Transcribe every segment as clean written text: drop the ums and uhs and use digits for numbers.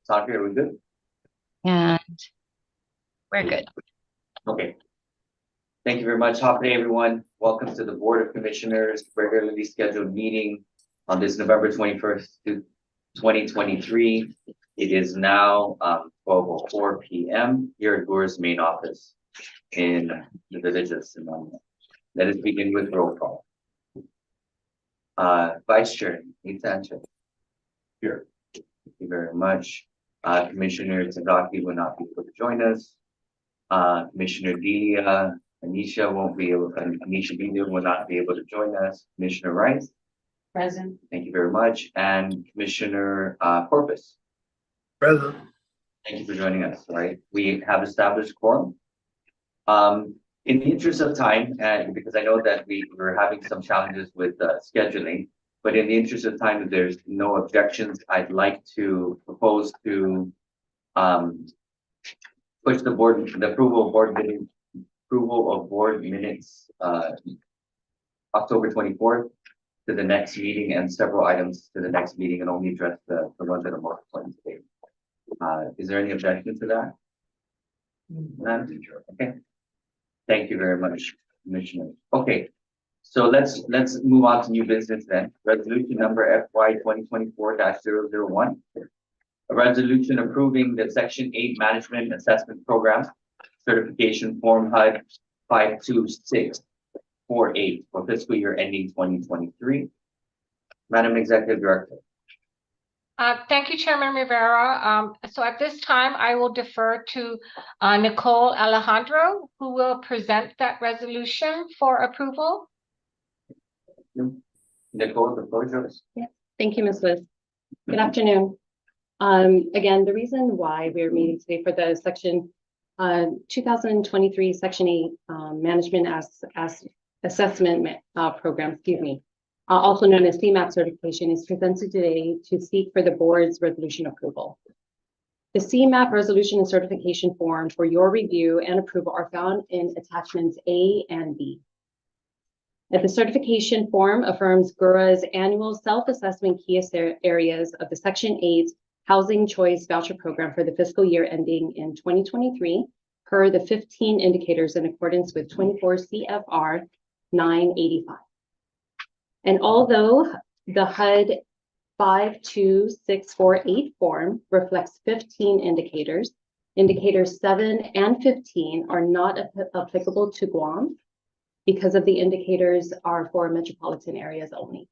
Sandra, are we good? And we're good. Okay. Thank you very much. Top day, everyone. Welcome to the Board of Commissioners regularly scheduled meeting on this November 21st, 2023. It is now 12:04 p.m. here at GHURA's main office in the village of Simon. Let us begin with roll call. Vice Chair, Sanchez. Here. Thank you very much. Commissioner Tagaki will not be able to join us. Commissioner Delia, Anisha Delia will not be able to join us. Commissioner Rice. Present. Thank you very much. And Commissioner Corpus. Present. Thank you for joining us. All right. We have established quorum. In the interest of time, and because I know that we're having some challenges with scheduling, but in the interest of time, if there's no objections, I'd like to propose to push the approval of board minutes October 24th to the next meeting and several items to the next meeting and only address the ones that are more important today. Is there any objection to that? None? Okay. Thank you very much, Commissioner. Okay, so let's move on to new business then. Resolution number FY 2024-001. A resolution approving the Section 8 Management Assessment Program Certification Form HUD 52648 for fiscal year ending 2023. Madam Executive Director. Thank you, Chairman Rivera. So at this time, I will defer to Nicole Alejandro, who will present that resolution for approval. Nicole, the floor is yours. Yeah. Thank you, Ms. Liz. Good afternoon. Again, the reason why we're meeting today for the Section 2023 Section 8 Management Assessment Program, also known as CMAP certification, is presented today to seek for the board's resolution approval. The CMAP resolution and certification form for your review and approval are found in attachments A and B. The certification form affirms GHURA's annual self-assessment key areas of the Section 8 Housing Choice Voucher Program for the fiscal year ending in 2023 per the 15 indicators in accordance with 24 CFR 985. And although the HUD 52648 form reflects 15 indicators, indicators 7 and 15 are not applicable to Guam because of the indicators are for metropolitan areas only.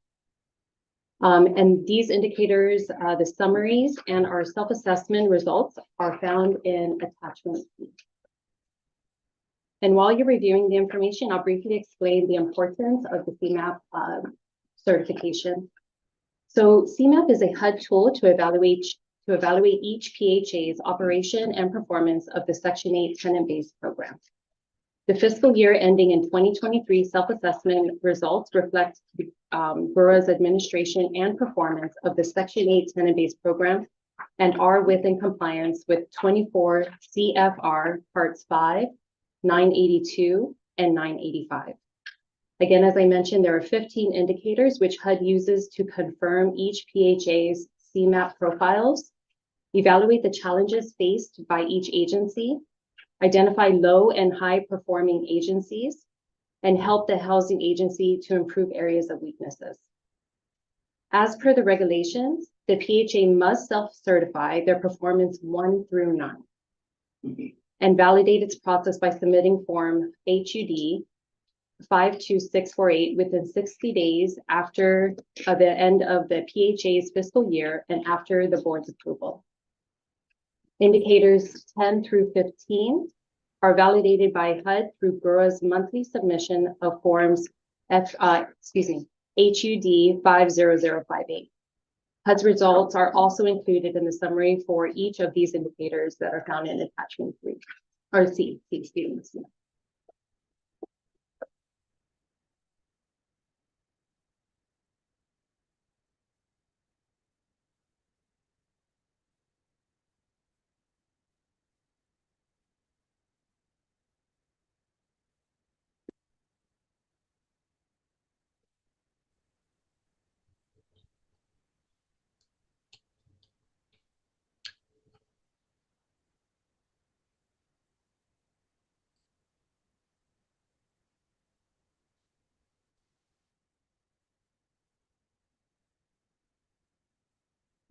And these indicators, the summaries and our self-assessment results are found in attachment B. And while you're reviewing the information, I'll briefly explain the importance of the CMAP certification. So CMAP is a HUD tool to evaluate each PHA's operation and performance of the Section 8 tenant-based program. The fiscal year ending in 2023 self-assessment results reflect GHURA's administration and performance of the Section 8 tenant-based program and are within compliance with 24 CFR Parts 5, 982, and 985. Again, as I mentioned, there are 15 indicators which HUD uses to confirm each PHA's CMAP profiles, evaluate the challenges faced by each agency, identify low and high performing agencies, and help the housing agency to improve areas of weaknesses. As per the regulations, the PHA must self-certify their performance 1 through 9 and validate its process by submitting Form HUD 52648 within 60 days after the end of the PHA's fiscal year and after the board's approval. Indicators 10 through 15 are validated by HUD through GHURA's monthly submission of forms HUD 50058. HUD's results are also included in the summary for each of these indicators that are found in attachment 3 or C.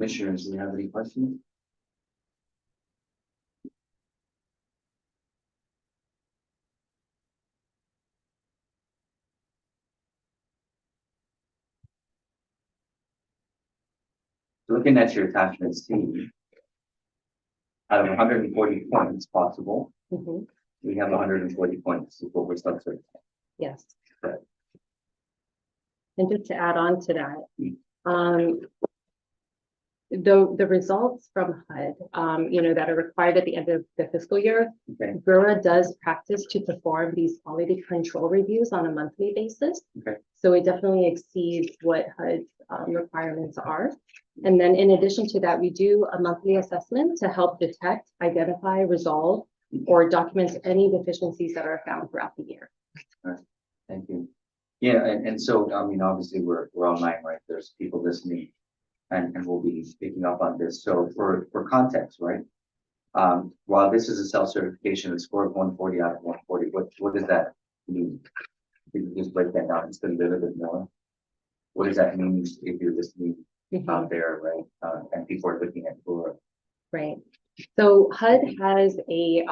Commissioners, do you have any questions? Looking at your attachment C, out of 140 points possible, Mhm. we have 140 points is what we're subject. Yes. Correct. And just to add on to that, the results from HUD, that are required at the end of the fiscal year, Okay, GHURA does practice to perform these quality control reviews on a monthly basis. Okay. So it definitely exceeds what HUD's requirements are. And then in addition to that, we do a monthly assessment to help detect, identify, resolve, or document any deficiencies that are found throughout the year. thank you. Yeah, and so, I mean, obviously, we're online, right? There's people listening, and we'll be picking up on this. So for context, right? While this is a self-certification, a score of 140 out of 140, what does that mean? Can you just break that down just a little bit more? What does that mean if you're listening out there, right? And people are looking at GHURA. Right. So HUD has they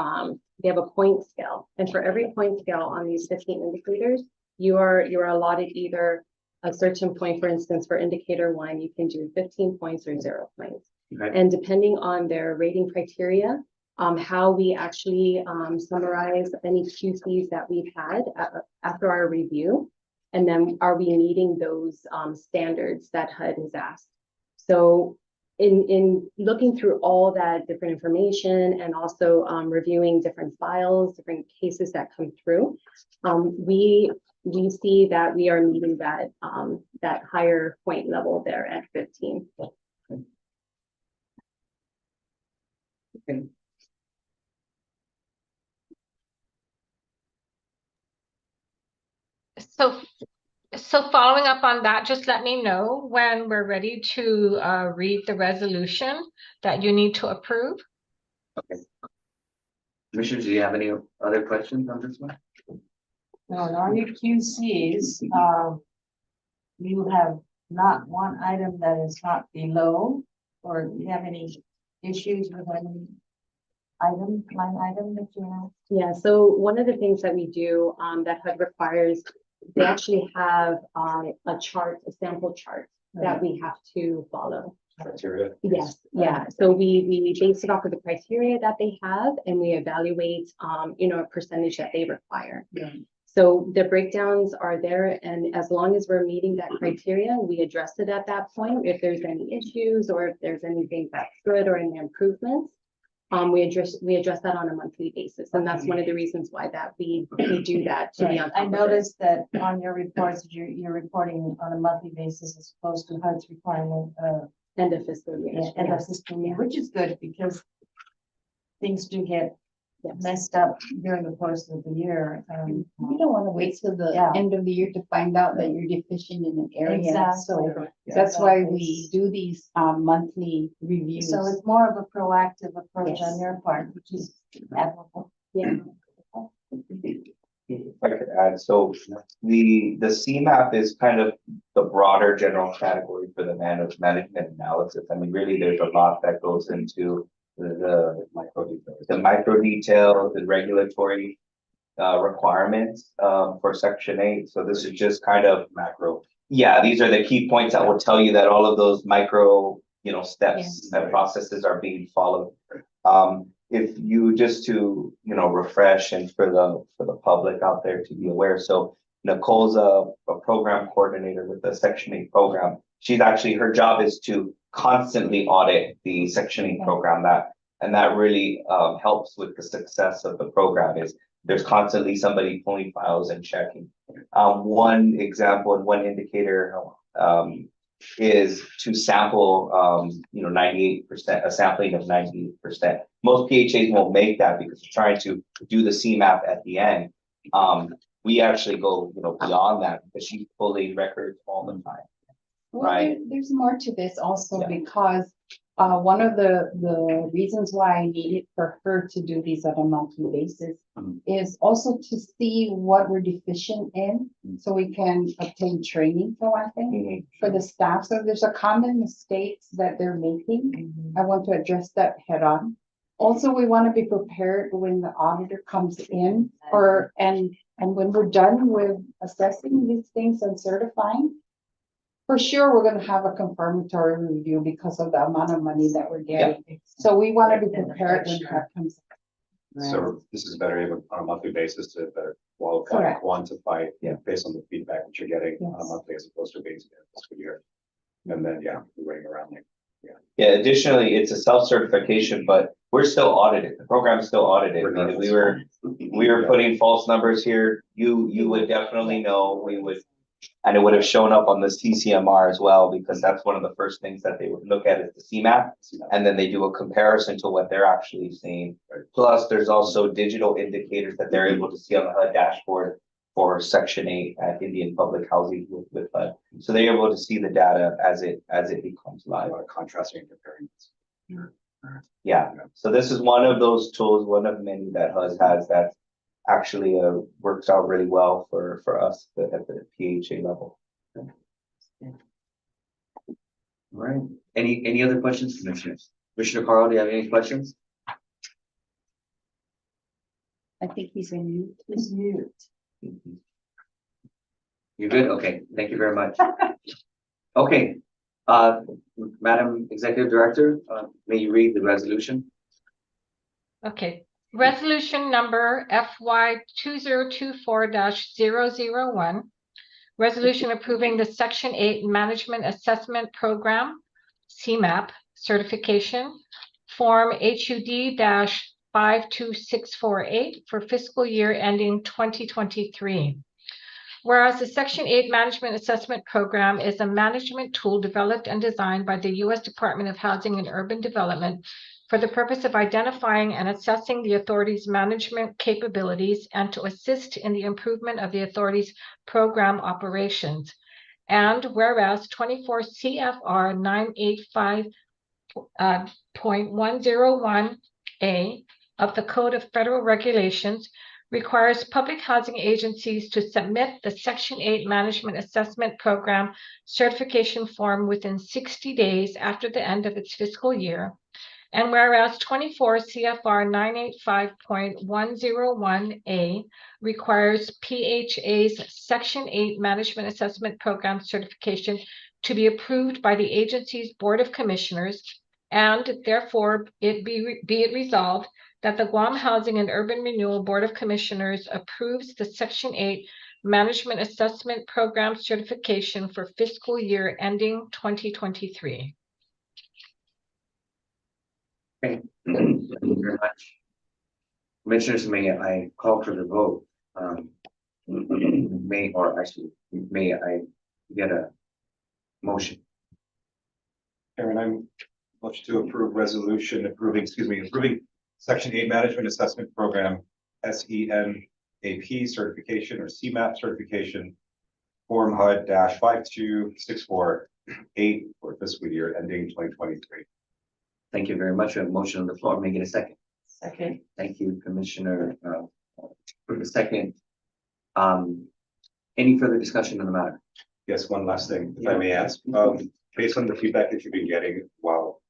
have a point scale, and for every point scale on these 15 indicators, you're allotted either a certain point. For instance, for indicator 1, you can do 15 points or 0 points. Okay. And depending on their rating criteria, how we actually summarize any QCs that we've had after our review, and then are we meeting those standards that HUD has asked. So in looking through all that different information and also reviewing different files, different cases that come through, we see that we are meeting that that higher point level there at 15. Okay. So following up on that, just let me know when we're ready to read the resolution that you need to approve. Okay. Commissioners, do you have any other questions on this one? No, on your QCs, you have not one item that is not below, or do you have any issues with any line item that you have? Yeah, so one of the things that we do that HUD requires, they actually have a chart, a sample chart that we have to follow. Criteria. Yes, yeah. So we base it off of the criteria that they have, and we evaluate, a percentage that they require. Yeah. So the breakdowns are there, and as long as we're meeting that criteria, we address it at that point. If there's any issues or if there's anything that's good or any improvements, we address that on a monthly basis, and that's one of the reasons why that we do that to be on top I of it. noticed that on your reports, you're reporting on a monthly basis as opposed to HUD's requirement End of fiscal year. end of fiscal year, which is good because things do get Yes. messed up during the course of the year. You don't want to wait till the Yeah. end of the year to find out that you're deficient in an area. Exactly. So Yeah. that's why Exactly. we do these monthly reviews. So it's more of a proactive approach Yes. on your part, which is admirable. Yeah. If I could add, so the CMAP is kind of the broader general category for the management analysis. I mean, really, there's a lot that goes into the micro detail, the regulatory requirements for Section 8. So this is just kind of macro. Yeah, these are the key points that will tell you that all of those micro, steps and processes are being followed. If you just to, refresh and for the public out there to be aware. So Nicole's a program coordinator with the Section 8 program. She's actually, her job is to constantly audit the Section 8 program that really helps with the success of the program is there's constantly somebody pulling files and checking. One example and one indicator is to sample 98%, a sampling of 98%. Most PHAs won't make that because they're trying to do the CMAP at the end. We actually go beyond that because she's pulling records all the time. Well, right. there's more to this also Yeah. because one of the reasons why I needed for her to do these on a monthly basis is also to see what we're deficient in, so we can obtain training for one thing, for the staff. So if there's a common mistakes that they're making, I want to address that head on. Also, we want to be prepared when the auditor comes in, and when we're done with assessing these things and certifying. For sure, we're gonna have a confirmatory review because of the amount of money that we're getting. So we want to be prepared when that comes. So this is better able on a monthly basis to better qualify, Correct. quantify, Yeah. based on the feedback that you're getting on a Yes. monthly as opposed to based on fiscal year. And then, yeah, we're waiting around like. Yeah, additionally, it's a self-certification, but we're still audited. The program's still audited. I mean, we were putting false numbers here. You would definitely know, we would. And it would have shown up on the CCMR as well, because that's one of the first things that they would look at is the CMAP. And then they do a comparison to what they're actually seeing. Plus, there's also digital indicators that they're able to see on the HUD dashboard for Section 8 at Indian Public Housing with HUD. So they're able to see the data as it becomes A live. lot of contrasting and comparing. Yeah, so this is one of those tools, one of many that HUD has that actually works out really well for us at the PHA level. All right. Any other questions, commissioners? Commissioner Carl, do you have any questions? I think he's in mute. Is mute. You're good? Okay, thank you very much. Okay, Madam Executive Director, may you read the resolution? Okay, resolution number FY 2024-001. Resolution approving the Section 8 Management Assessment Program, CMAP certification, Form HUD-52648 for fiscal year ending 2023. Whereas the Section 8 Management Assessment Program is a management tool developed and designed by the U.S. Department of Housing and Urban Development for the purpose of identifying and assessing the authority's management capabilities and to assist in the improvement of the authority's program operations. And whereas 24 CFR 985.101A of the Code of Federal Regulations requires public housing agencies to submit the Section 8 Management Assessment Program certification form within 60 days after the end of its fiscal year. And whereas 24 CFR 985.101A requires PHA's Section 8 Management Assessment Program certification to be approved by the agency's Board of Commissioners, and therefore be it resolved that the Guam Housing and Urban Renewal Board of Commissioners approves the Section 8 Management Assessment Program certification for fiscal year ending 2023. Okay, thank you very much. Commissioners, may I call for the vote? May I get a motion? Aaron, I'm motion to approve resolution approving Section 8 Management Assessment Program, SEMAP certification or CMAP certification, Form HUD-52648 for fiscal year ending 2023. Thank you very much. We have a motion on the floor. May I get a second? Second. Thank you, Commissioner, for the second. Any further discussion on the matter? Yes, one last thing, if I may ask, based on the feedback that you've been getting while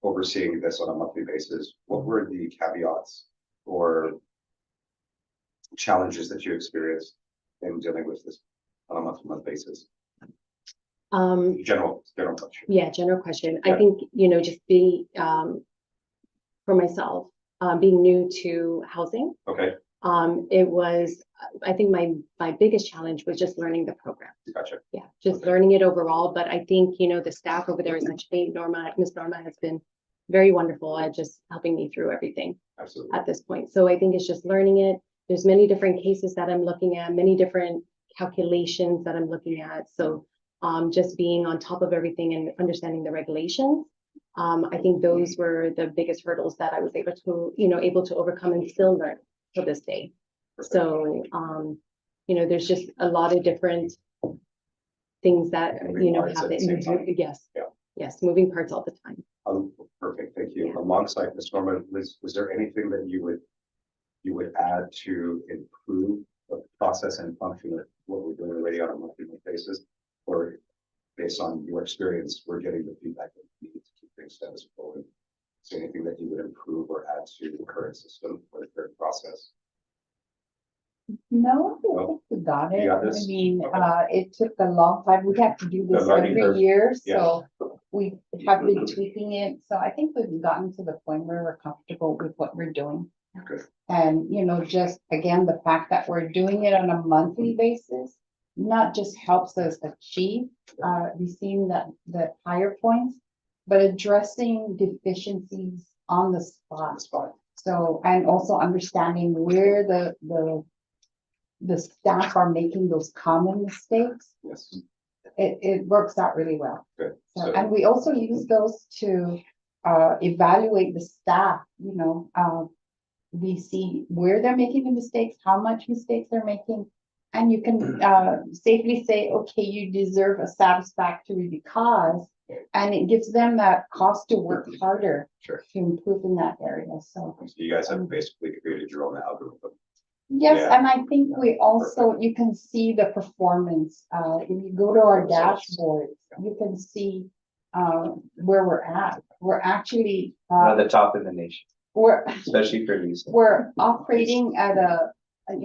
overseeing this on a monthly basis, what were the caveats or challenges that you experienced in dealing with this on a month-to-month basis? General question. Yeah, general question. Yeah. I think, just being, for myself, being new to housing, Okay, it was, I think my biggest challenge was just learning the program. gotcha. Yeah, just learning it overall. But I think, the staff over there, essentially, Miss Norma has been very wonderful at just helping me through everything Absolutely. at this point. So I think it's just learning it. There's many different cases that I'm looking at, many different calculations that I'm looking at. So just being on top of everything and understanding the regulations. I think those were the biggest hurdles that I was able to overcome and still learn to this day. Perfect. So, there's just a lot of different things that, Moving parts at the happen. same time. Yes. Yeah. Yes, moving parts all the time. Perfect, thank you. Alongside Ms. Norman, was there anything that you would add to improve the process and function of what we're doing already on a monthly basis? Or based on your experience, we're getting the feedback that we need to keep things status quo? Is there anything that you would improve or add to the current system or the current process? No, I No? think we got You it. got I this? mean, Okay. it took a long time. We have to do The this learning every curve. year, Yeah. so we have been tweaking it. So I think we've gotten to the point where we're comfortable with what we're doing. Okay. And, you know, just again, the fact that we're doing it on a monthly basis, not just helps us achieve, we've seen that the higher points, but addressing deficiencies on the spot. So, and also understanding where the staff are making those common mistakes, Yes. it works out really well. Good. So, and we also use those to evaluate the staff, you know, we see where they're making the mistakes, how much mistakes they're making. And you can safely say, okay, you deserve a satisfactory because, and it gives them that cost to work harder Sure. to improve in that area. So So you guys have basically created your own algorithm. yes, Yeah. and I think we also, you can see the performance. If you go to our dashboard, you can see where we're at. We're actually, One of the top in the nation, we're, especially for these. we're operating at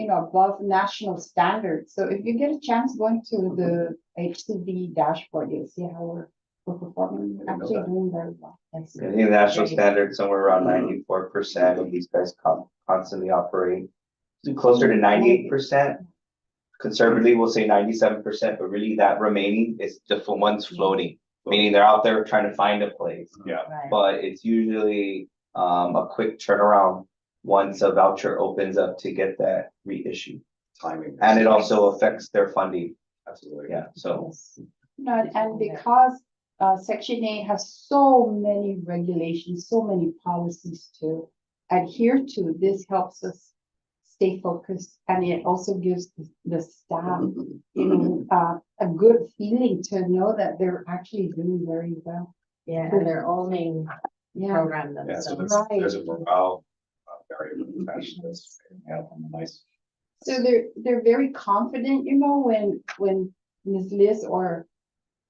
you know, above national standards. So if you get a chance going to the HCD dashboard, you'll see how we're performing, I didn't know actually that. doing very well. Yes. The national standard somewhere around 94%, and these guys constantly operate closer to 98%. Conservatively, we'll say 97%, but really that remaining is the ones floating, meaning they're out there trying to find a place. Yeah. Right. But it's usually a quick turnaround once a voucher opens up to get that reissued. Timing. And it also affects their funding. Absolutely. Yeah, so Yes. No, and because Section 8 has so many regulations, so many policies to adhere to, this helps us stay focused, and it also gives the staff, you know, a good feeling to know that they're actually doing very well. Yeah, and they're owning Yeah, program Yeah, so themselves. there's a morale variable attached to this. Yeah, nice. so they're very confident, you know, when Ms. Liz or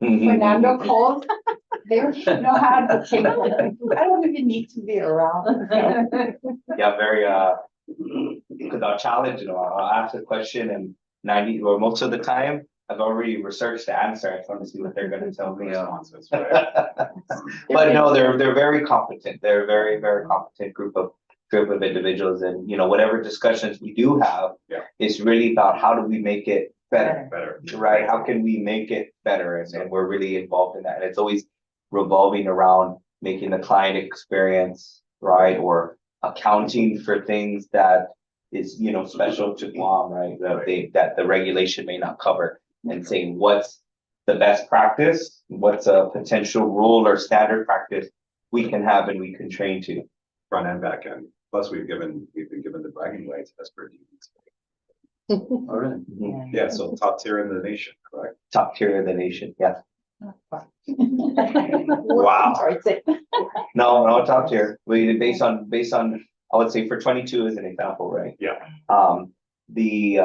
Fernando calls, they know how to take it. I don't even need to be around. yeah, very because I'll challenge, you know, I'll ask a question and 90 or most of the time I've already researched the answer. I just want to see what they're gonna tell me. Responses, right? But no, they're very competent. They're a very, very competent group of individuals, and you know, whatever discussions we do have, Yeah. it's really about how do we make it better, Better. right? How can we make it better? And we're really involved in that. And it's always revolving around making the client experience, right? Or accounting for things that is, you know, special to Guam, right? That the regulation may not cover, and saying what's the best practice, what's a potential rule or standard practice we can have and we can train to. Front and back end. Plus, we've been given the bragging rights as per the. Oh, really? Yeah, so top tier in the nation, correct? Top tier in the nation, yeah. Wow. No, top tier. We based on I would say for 22 as an example, right? Yeah. The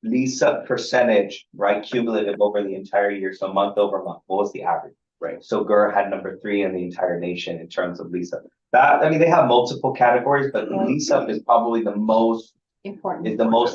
lease up percentage, right, cumulative over the entire year, so month over month, what was the average? Right. So GHURA had number 3 in the entire nation in terms of lease up. That, I mean, they have multiple categories, but lease up is probably the most Important.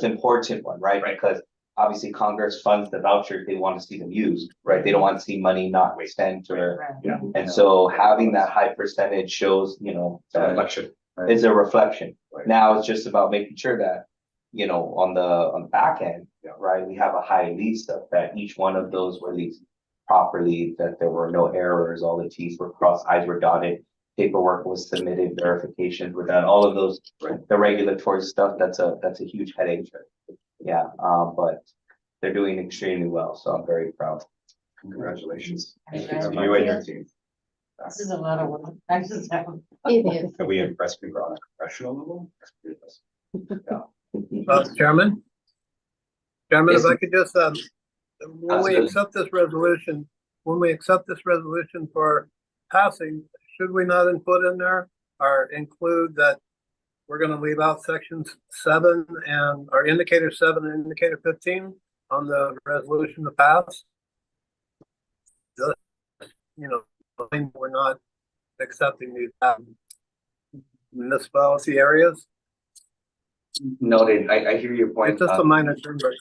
important one, right? Because obviously Congress funds the vouchers, they want to see them used, right? They don't want to see money not spent or, Yeah. and so having that high percentage shows, you know, It's a reflection. is a reflection. Right. Now it's just about making sure that, you know, on the back end, Yeah. right, we have a high lease up, that each one of those were leased properly, that there were no errors, all the T's were crossed, I's were dotted, paperwork was submitted, verifications were done, all of those, Right. the regulatory stuff, that's a huge headache. Yeah, but they're doing extremely well, so I'm very proud. Congratulations. Congratulations. To you and your team. This is a lot of work. I just have. It is. Have we impressed people on a professional level? Chairman? Chairman, Yes, if I could just, when we Absolutely. accept this resolution, when we accept this resolution for passing, should we not put in there or include that we're gonna leave out sections 7 and, or indicator 7 and indicator 15 on the resolution to pass? Just, you know, we're not accepting these municipality areas. Noted. I hear your point. It's just a minor thing, but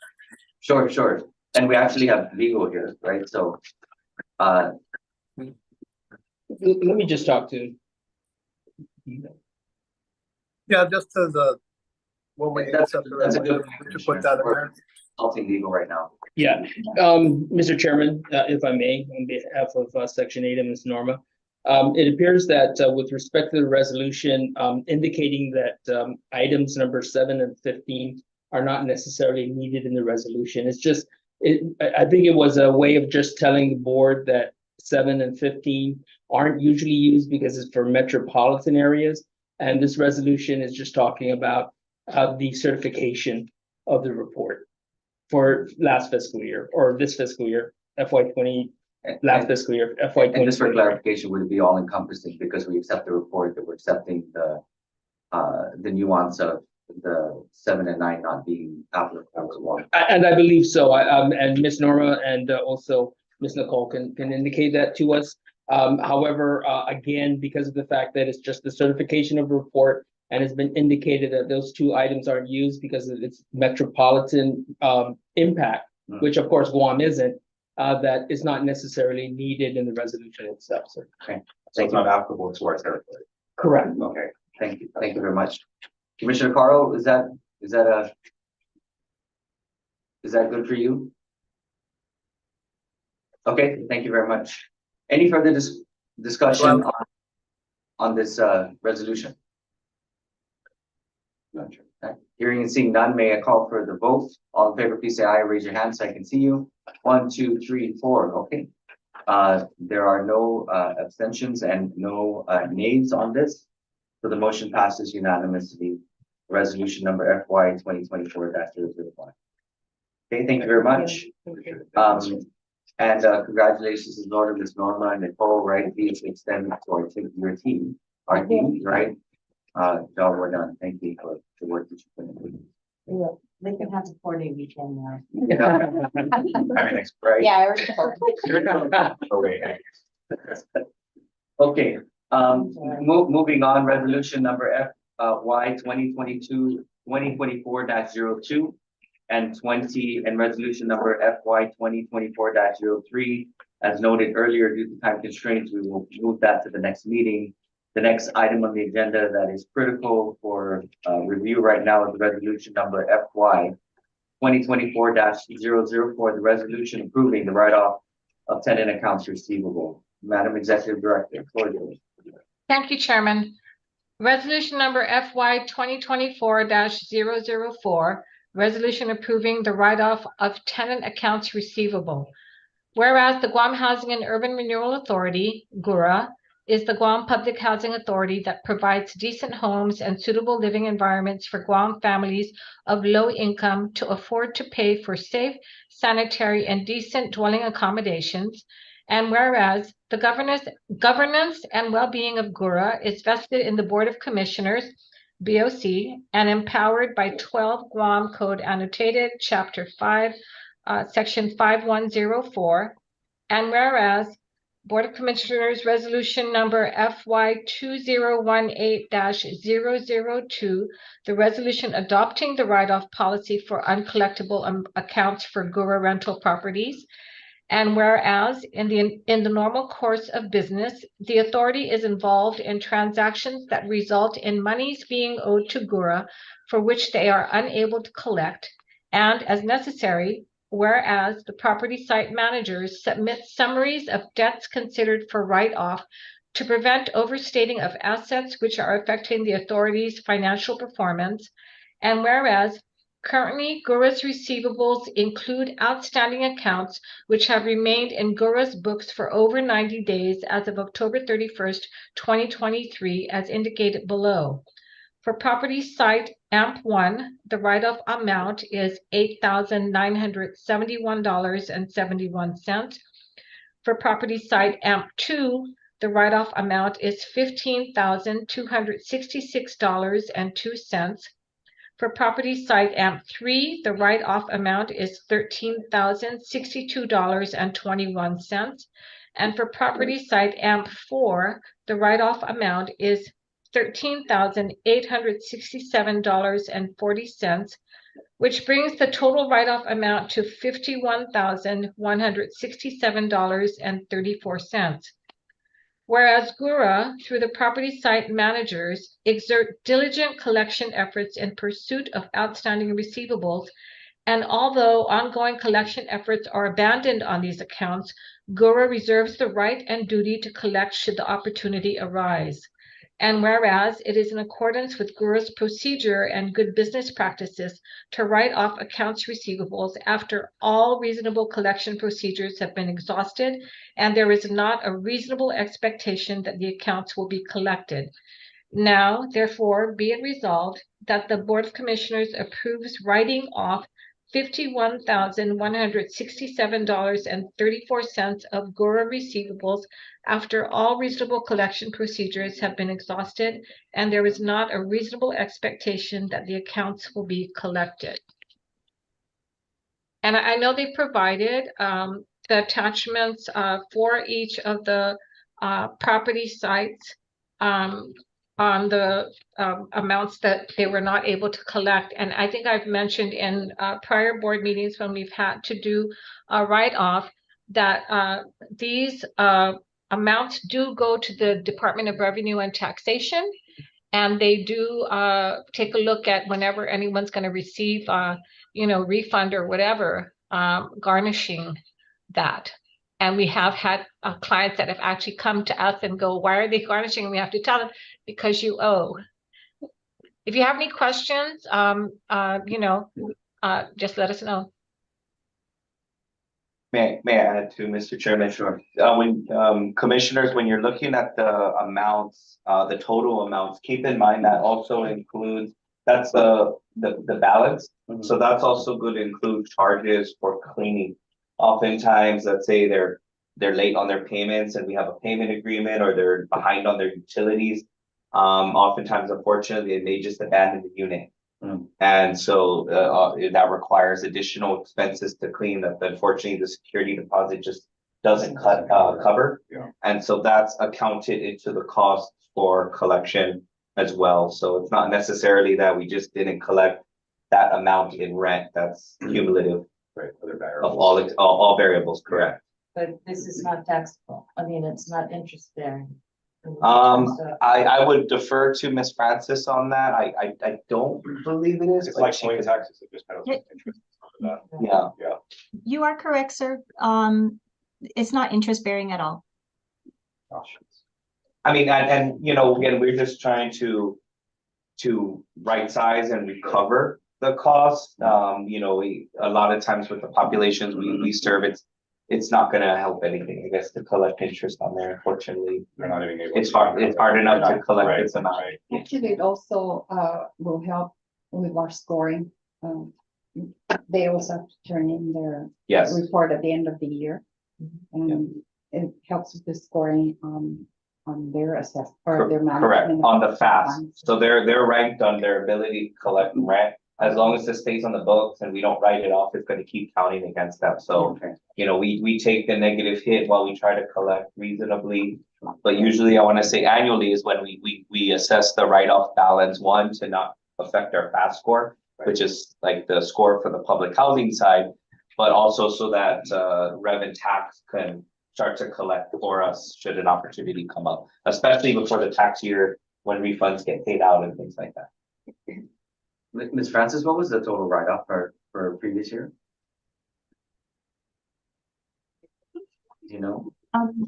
Sure, sure. And we actually have legal here, right? So, Let me just talk to. yeah, just as a, when we That's- accept the that's a good resolution, we should put that in there. consulting legal right now. Yeah, Mr. Chairman, if I may, on behalf of Section 8 and Ms. Norma. It appears that with respect to the resolution, indicating that items number 7 and 15 are not necessarily needed in the resolution. It's just, I think it was a way of just telling the board that 7 and 15 aren't usually used because it's for metropolitan areas. And this resolution is just talking about the certification of the report for last fiscal year, or this fiscal year, FY20, last fiscal year, FY20. And just for clarification, would it be all encompassing because we accept the report that we're accepting the nuance of the 7 and 9 not being applicable to one? And I believe so. And Ms. Norma and also Ms. Nicole can indicate that to us. However, again, because of the fact that it's just the certification of report and it's been indicated that those 2 items aren't used because of its metropolitan impact, which of course Guam isn't, that is not necessarily needed in the resolution itself, sir. Okay. So it's not applicable to our territory. Correct. Okay. Thank you. Thank you very much. Commissioner Carl, is that good for you? Okay, thank you very much. Any further discussion on this resolution? Okay. Hearing and seeing none, may I call for the vote? All in favor, please say aye. Raise your hand so I can see you. 1, 2, 3, 4. Okay. There are no abstentions and no nays on this. So the motion passes unanimously. Resolution number FY 2024-001. Okay, thank you very much. And congratulations to Lord and Ms. Norma and Nicole, right? These extend to our team, right? Job well done. Thank you for the work that you've been doing. Yeah, they can have a 4-day weekend now. Right? Yeah, I already told them. Okay, moving on, resolution number FY 2024-02 and resolution number FY 2024-03. As noted earlier, due to time constraints, we will move that to the next meeting. The next item on the agenda that is critical for review right now is resolution number FY 2024-004, the resolution approving the write-off of tenant accounts receivable. Madam Executive Director, floor is yours. Thank you, Chairman. Resolution number FY 2024-004, resolution approving the write-off of tenant accounts receivable. Whereas the Guam Housing and Urban Renewal Authority, GHURA, is the Guam Public Housing Authority that provides decent homes and suitable living environments for Guam families of low income to afford to pay for safe, sanitary, and decent dwelling accommodations. And whereas the governance and well-being of GHURA is vested in the Board of Commissioners, BOC, and empowered by 12 Guam Code Annotated, Chapter 5, Section 5104. And whereas Board of Commissioners Resolution number FY 2018-002, the resolution adopting the write-off policy for uncollectible accounts for GHURA rental properties. And whereas in the normal course of business, the authority is involved in transactions that result in monies being owed to GHURA for which they are unable to collect, and as necessary, whereas the property site managers submit summaries of debts considered for write-off to prevent overstating of assets which are affecting the authority's financial performance, and whereas currently GHURA's receivables include outstanding accounts which have remained in GHURA's books for over 90 days as of October 31st, 2023, as indicated below. For property site AMP1, the write-off amount is $8,971.71. For property site AMP2, the write-off amount is $15,266.02. For property site AMP3, the write-off amount is $13,062.21. And for property site AMP4, the write-off amount is $13,867.40, which brings the total write-off amount to $51,167.34. Whereas GURA, through the property site managers, exert diligent collection efforts in pursuit of outstanding receivables, and although ongoing collection efforts are abandoned on these accounts, GURA reserves the right and duty to collect should the opportunity arise. And whereas it is in accordance with GURA's procedure and good business practices to write off accounts receivables after all reasonable collection procedures have been exhausted, and there is not a reasonable expectation that the accounts will be collected. Now, therefore, be it resolved that the Board of Commissioners approves writing off $51,167.34 of GURA receivables after all reasonable collection procedures have been exhausted, and there is not a reasonable expectation that the accounts will be collected. And I know they provided the attachments for each of the property sites on the amounts that they were not able to collect. And I think I've mentioned in prior board meetings when we've had to do a write-off that these amounts do go to the Department of Revenue and Taxation, and they do take a look at whenever anyone's going to receive refund or whatever, garnishing that. And we have had clients that have actually come to us and go, why are they garnishing? And we have to tell them, because you owe. If you have any questions, just let us know. May I add to Mr. Chairman? Sure. When commissioners, when you're looking at the amounts, the total amounts, keep in mind that also includes, that's the balance. Mhm. So that's also going to include charges for cleaning. Oftentimes, let's say they're late on their payments and we have a payment agreement, or they're behind on their utilities. Oftentimes, unfortunately, they may just abandon the unit. Mm. And so that requires additional expenses to clean that unfortunately the security deposit just doesn't cover. Yeah. And so that's accounted into the cost for collection as well. So it's not necessarily that we just didn't collect that amount in rent. That's cumulative Right, other of variables. all variables, correct? But this is not taxable. I mean, it's not interest bearing. I would defer to Ms. Francis on that. I don't believe it is. It's but like she point could- taxes, it just penalties and interest. Yeah. You are correct, sir. It's not interest bearing at all. Gosh. I mean, and again, we're just trying to right size and recover the cost. A lot of times with the populations we serve, it's not gonna help anything, I guess, to collect interest on there, unfortunately. They're not even able. It's hard enough to collect Right, this amount. right. Actually, it also will help with our scoring. They also have to turn in their Yes, report at the end of the year. And it helps with the scoring on their assess or their correct, management. on the FAST. funds. So they're ranked on their ability to collect rent. As long as it stays on the books and we don't write it off, it's gonna keep counting against them. So, we take the negative hit while we try to collect reasonably. But usually I wanna say annually is when we assess the write-off balance, one, to not affect our FAST score, which is like the score for the public housing side, but also so that Rev and Tax can start to collect for us should an opportunity come up, especially before the tax year when refunds get paid out and things like that. Ms. Francis, what was the total write-off for previous year? Do you know?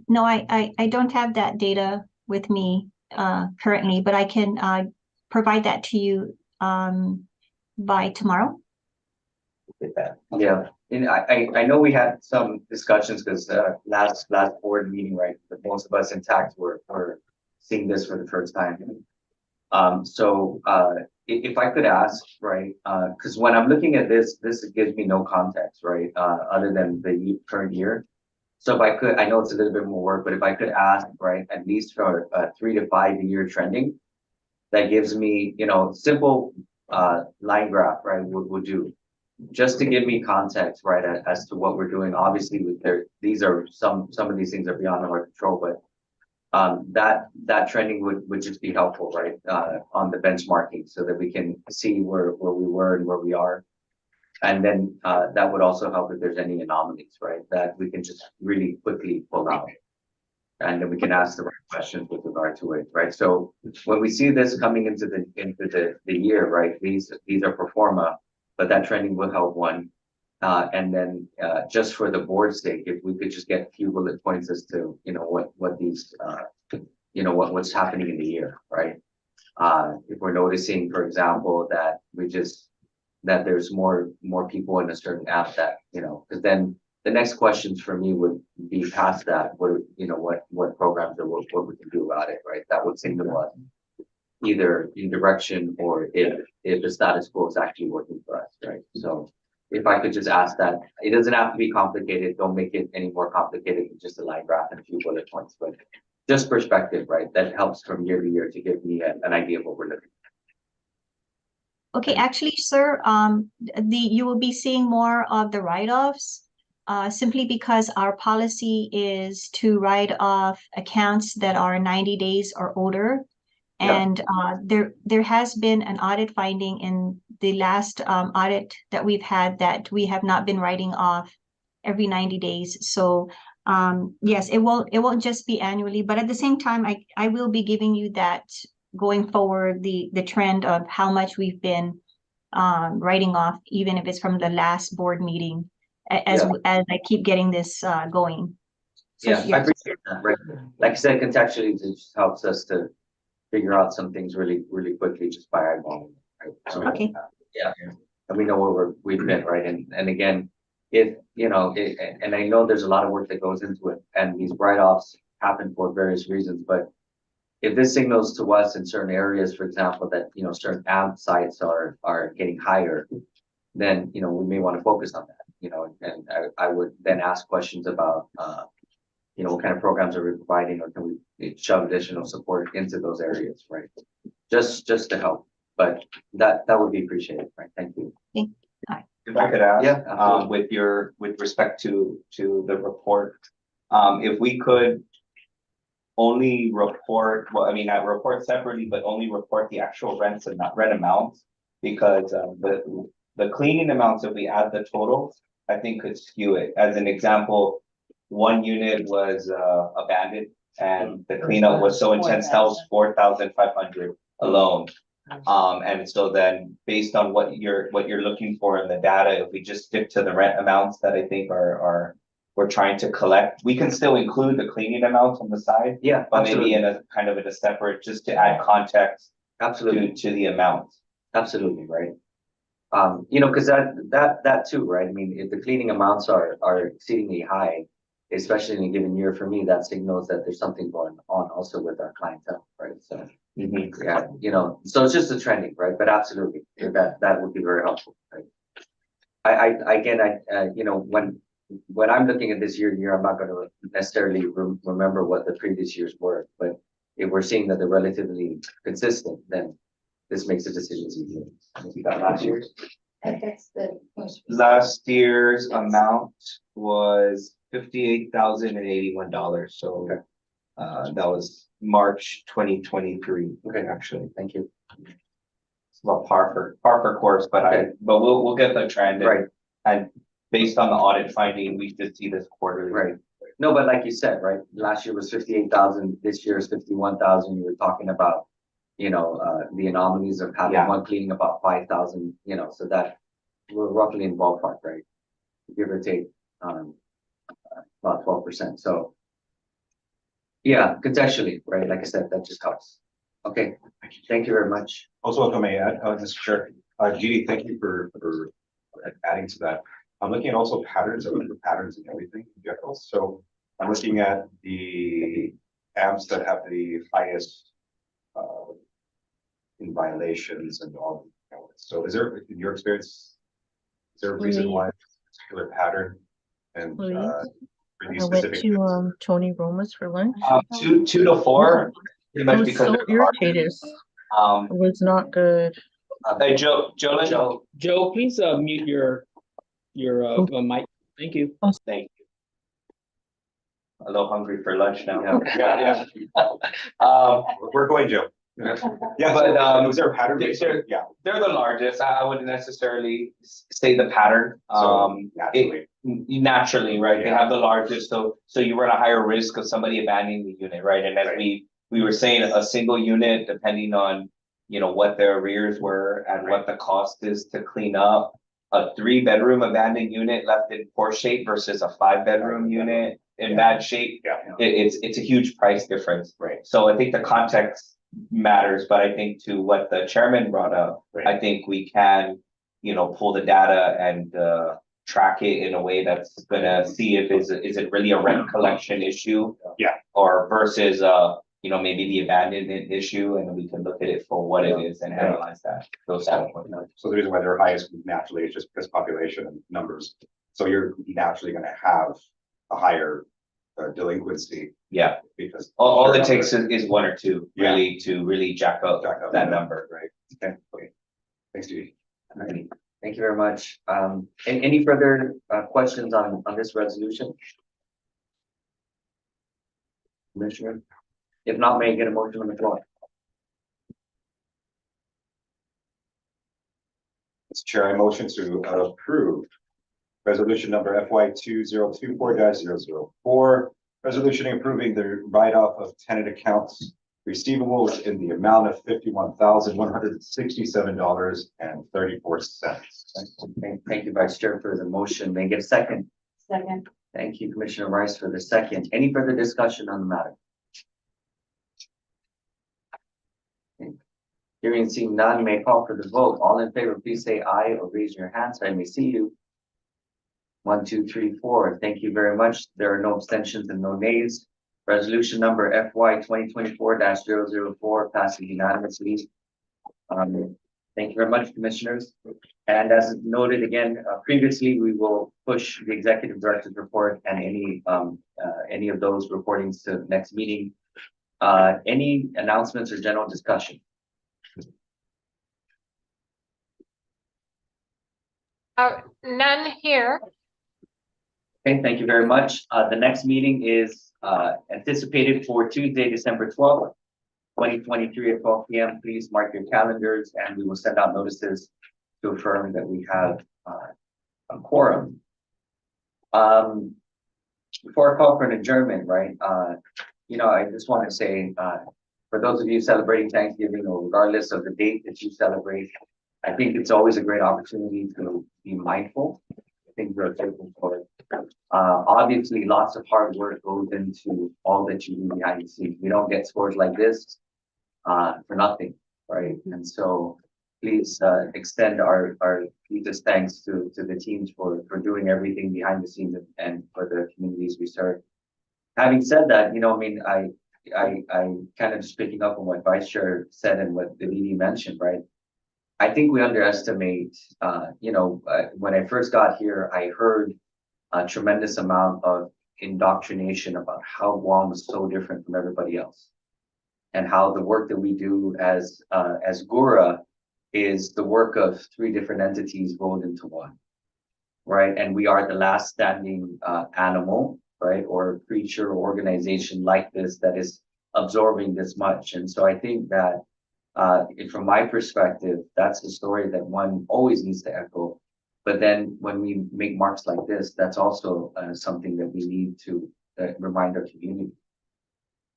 No, I don't have that data with me currently, but I can provide that to you by tomorrow. With that. Yeah, and I know we had some discussions because last board meeting, right, but most of us in tax were seeing this for the first time. So if I could ask, right, because when I'm looking at this gives me no context, right, other than the current year. So if I could, I know it's a little bit more work, but if I could ask, right, at least for a 3 to 5 year trending, that gives me, simple line graph, right, would do. Just to give me context, right, as to what we're doing. Obviously, with these are some of these things are beyond our control, but that trending would just be helpful, right, on the benchmarking, so that we can see where we were and where we are. And then that would also help if there's any anomalies, right, that we can just really quickly pull out. And then we can ask the right questions with regard to it, right? So when we see this coming into the year, right, these are pro forma, but that trending will help one. And then just for the board's sake, if we could just get a few bullet points as to, what these, what's happening in the year, right? If we're noticing, for example, that that there's more people in a certain app that, because then the next questions for me would be past that, what programs or what we can do about it, right? That would signal us either in direction or if the status quo is actually working for us, right? So if I could just ask that, it doesn't have to be complicated. Don't make it any more complicated than just a line graph and a few bullet points, but just perspective, right? That helps from year to year to give me an idea of what we're looking at. Okay, actually, sir, you will be seeing more of the write-offs, simply because our policy is to write off accounts that are 90 days or older. Yeah. And there has been an audit finding in the last audit that we've had that we have not been writing off every 90 days. So yes, it won't just be annually, but at the same time, I will be giving you that going forward, the trend of how much we've been writing off, even if it's from the last board meeting, as I keep getting this going. So, Yeah, I appreciate that, right? Like I said, contextually, it just helps us to figure out some things really, really quickly just by eyeballing, right? So, Okay. yeah, and we know where we've been, right? And again, and I know there's a lot of work that goes into it, and these write-offs happen for various reasons, but if this signals to us in certain areas, for example, that, certain ad sites are getting higher, then, we may want to focus on that, and I would then ask questions about, what kind of programs are we providing, or can we shove additional support into those areas, right? Just to help, but that would be appreciated, right? Thank you. If I could ask, Yeah, absolutely. with respect to the report, if we could only report, I report separately, but only report the actual rents and not rent amounts, because the cleaning amounts, if we add the totals, I think could skew it. As an example, one unit was abandoned and the cleanup was so intense, that was 4,500 alone. And so then based on what you're looking for in the data, if we just stick to the rent amounts that I think we're trying to collect, we can still include the cleaning amounts on the side. Yeah, but absolutely. maybe in a separate, just to add context Absolutely. to the amounts. Absolutely, right. Because that too, right? I mean, if the cleaning amounts are exceedingly high, especially in a given year, for me, that signals that there's something going on also with our clientele, right? So yeah, so it's just a trending, right? But absolutely, that would be very helpful, right? When I'm looking at this year, I'm not going to necessarily remember what the previous years were, but if we're seeing that they're relatively consistent, then this makes the decisions easier. We got last year's. That's the most. Last year's amount was $58,081. So that was March 2023. Okay, actually. Thank you. It's about par for course, but we'll get the trend. Right. And based on the audit finding, we should see this quarterly. Right. No, but like you said, right, last year was 58,000, this year is 51,000. You were talking about, the anomalies of having one cleaning about 5,000, so that we're roughly in ballpark, right? Give or take about 12%. So yeah, contextually, right? Like I said, that just helps. Okay, thank you very much. Also, if I may add, Mr. Chair, Judy, thank you for adding to that. I'm looking at also patterns and everything in general. So I'm looking at the amps that have the highest in violations and all. So is there, in your experience, is there a reason why a particular pattern and For these I went specific. to Tony Roma's for lunch. 2 to 4, pretty I much was because. so they're irritated. large. It was not good. Hey, Joe, Joe, please mute your mic. Thank you. thank you. A little hungry for lunch now. Yeah, we're going, Joe. Yeah, But, was there a pattern? Yeah. They're the largest. I wouldn't necessarily say the pattern. So naturally. Naturally, right? They Yeah. have the largest, so you run a higher risk of somebody abandoning the unit, right? And as Right. we were saying, a single unit, depending on, what their arrears were and what the cost is to clean up. A 3-bedroom abandoned unit left in poor shape versus a 5-bedroom unit in bad shape. Yeah. It's a huge price difference. Right. So I think the context matters, but I think to what the chairman brought up, Right. I think we can, pull the data and track it in a way that's gonna see if is it really a rent collection issue? Yeah. Or versus maybe the abandonment issue, and we can look at it for what it is and analyze that. Those data points. So the reason why they're highest naturally is just because population and numbers. So you're naturally gonna have a higher delinquency Yeah, because. all it takes is 1 or 2 Yeah. really to really jack up that number. Right. Okay. Thanks, Judy. Alrighty. Thank you very much. Any further questions on this resolution? Commissioner? If not, may I get a motion on the floor? Mr. Chair, I motion to approve resolution number FY 2024-004. Resolution approving the write-off of tenant accounts receivables in the amount of $51,167.34. Thank you, Vice Chair, for the motion. May I get a second? Second. Thank you, Commissioner Rice, for the second. Any further discussion on the matter? Okay. Hearing and seeing none, may I call for the vote. All in favor, please say aye or raise your hand so I may see you. 1, 2, 3, 4. Thank you very much. There are no abstentions and no nays. Resolution number FY 2024-004 passes unanimously. Thank you very much, Commissioners. And as noted again previously, we will push the Executive Director's report and any of those reportings to the next meeting. Any announcements or general discussion? None here. Okay, thank you very much. The next meeting is anticipated for Tuesday, December 12th, 2023 at 12 p.m. Please mark your calendars and we will send out notices to affirm that we have a quorum. Before I call for an adjournment, right? I just want to say, for those of you celebrating Thanksgiving or regardless of the date that you celebrate, I think it's always a great opportunity to be mindful. Things we're grateful for. Obviously, lots of hard work goes into all that you do behind the scenes. We don't get scores like this for nothing, right? And so please extend our deepest thanks to the teams for doing everything behind the scenes and for the communities we serve. Having said that, I kind of just picking up on what Vice Chair said and what the VD mentioned, right? I think we underestimate, when I first got here, I heard a tremendous amount of indoctrination about how Guam was so different from everybody else. And how the work that we do as GHURA is the work of 3 different entities rolled into one, right? And we are the last standing animal, right? Or creature or organization like this that is absorbing this much. And so I think that from my perspective, that's the story that one always needs to echo. But then when we make marks like this, that's also something that we need to remind our community.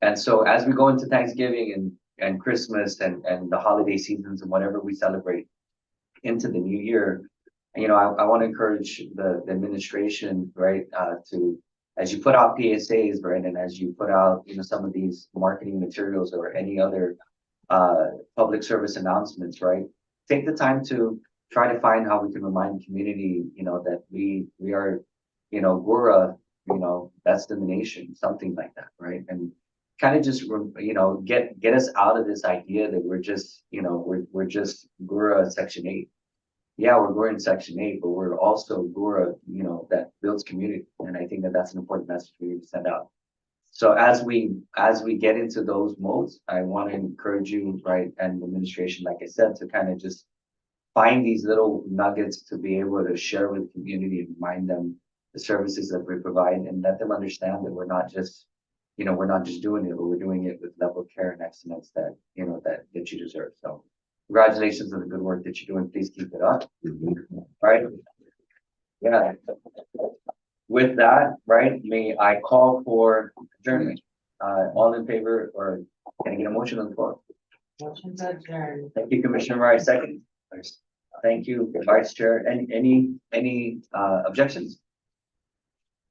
And so as we go into Thanksgiving and Christmas and the holiday seasons and whatever we celebrate into the new year, I want to encourage the administration, right, to, as you put out PSAs, right, and as you put out, some of these marketing materials or any other public service announcements, right? Take the time to try to find how we can remind the community, that we are, GHURA, that's the nation, something like that, right? And kind of just, get us out of this idea that we're just, we're just GHURA Section 8. yeah, we're in section 8, but we're also GHURA, you know, that builds community. And I think that that's an important message for you to send out. So as we get into those modes, I want to encourage you, right, and the administration, like I said, to kind of just find these little nuggets to be able to share with the community and remind them the services that we provide and let them understand that we're not just, you know, we're not just doing it, but we're doing it with level of care and excellence that, you know, that you deserve. So congratulations on the good work that you're doing. Please keep it up. All right. Yeah. With that, right, may I call for adjournment? All in favor, or can I get a motion on the floor? Motion to adjourn. Thank you, Commissioner Rice, second. Thank you, Vice Chair. Any objections?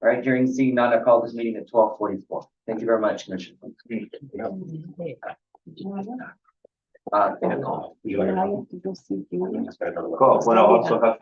All right, hearing seeing none, I call this meeting at 12:44. Thank you very much, Commissioner. You have to go see Julia. Cool. Well, I also have